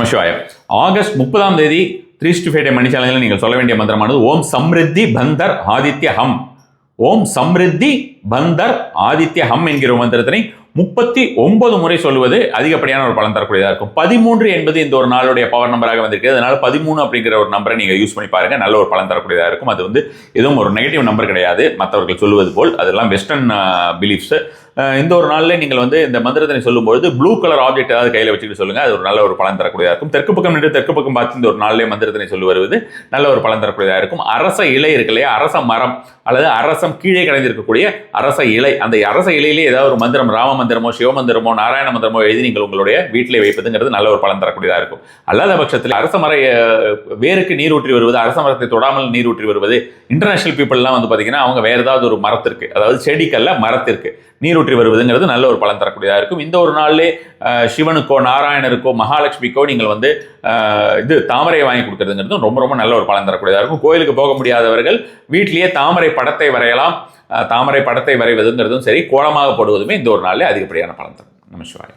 Namasivayam. August 30ஆம் தேதி 365 டே மணி சேனலில் நீங்கள் சொல்ல வேண்டிய மந்திரமானது ஓம் சம்ரித்தி பந்தர் ஆதித்ய ஹம். ஓம் சம்ரித்தி பந்தர் ஆதித்ய ஹம் என்கிற மந்திரத்தினை 39 முறை சொல்லுவது அதிகப்படியான ஒரு பலன் தரக்கூடியதாக இருக்கும். 13 என்பது இந்த ஒரு நாளுடைய பவர் நம்பராக வந்திருக்கு. அதனால 13 அப்படிங்கிற ஒரு நம்பரை நீங்க யூஸ் பண்ணி பாருங்க, நல்ல ஒரு பலன் தரக்கூடியதாக இருக்கும். அது எதுவும் ஒரு நெகட்டிவ் நம்பர் கிடையாது, மற்றவர்கள் சொல்லுவது போல். அதெல்லாம் வெஸ்டர்ன் பிலீஃப்ஸ். இந்த ஒரு நாளில் நீங்கள் இந்த மந்திரத்தினை சொல்லும்போது ப்ளூ கலர் ஆப்ஜெக்ட் ஏதாவது கையில் வச்சுட்டு சொல்லுங்க, அது ஒரு நல்ல ஒரு பலன் தரக்கூடியதாக இருக்கும். தெற்கு பக்கம் நின்று தெற்கு பக்கம் பார்த்து இந்த ஒரு நாளிலே மந்திரத்தினை சொல்லி வருவது நல்ல ஒரு பலன் தரக்கூடியதாக இருக்கும். அரச இலை இருக்கு இல்லையா, அரச மரம் அல்லது அரசம் கீழே கலைந்திருக்கக்கூடிய அரச இலை, அந்த அரச இலையிலே ஏதாவது ஒரு மந்திரம், ராம மந்திரமோ சிவ மந்திரமோ நாராயண மந்திரமோ எழுதி நீங்கள் உங்களுடைய வீட்டிலே வைப்பதுங்கிறது நல்ல ஒரு பலன் தரக்கூடியதாக இருக்கும். அல்லாத பட்சத்தில் அரச மர வேருக்கு நீர் ஊற்றி வருவது, அரச மரத்தை தொடாமல் நீர் ஊற்றி வருவது, இன்டர்நேஷனல் பீப்புளெலாம் பார்த்தீங்கன்னா அவங்க வேறு ஏதாவது ஒரு மரத்திற்கு, அதாவது செடிக்கல்ல மரத்திற்கு நீர் ஊற்றி வருவதுங்கிறது நல்ல ஒரு பலன் தரக்கூடியதாக இருக்கும். இந்த ஒரு நாளிலே சிவனுக்கோ நாராயணருக்கோ மகாலட்சுமிக்கோ நீங்கள் தாமரையை வாங்கி கொடுக்கறதுங்கிறது ரொம்ப ரொம்ப நல்ல ஒரு பலன் தரக்கூடியதாக இருக்கும். கோயிலுக்கு போக முடியாதவர்கள் வீட்டிலேயே தாமரை படத்தை வரையலாம். தாமரை படத்தை வரைவதுங்கிறதும் சரி, கோலமாக போடுவதுமே இந்த ஒரு நாளிலே அதிகப்படியான பலன் தரும். நமசிவாயம்.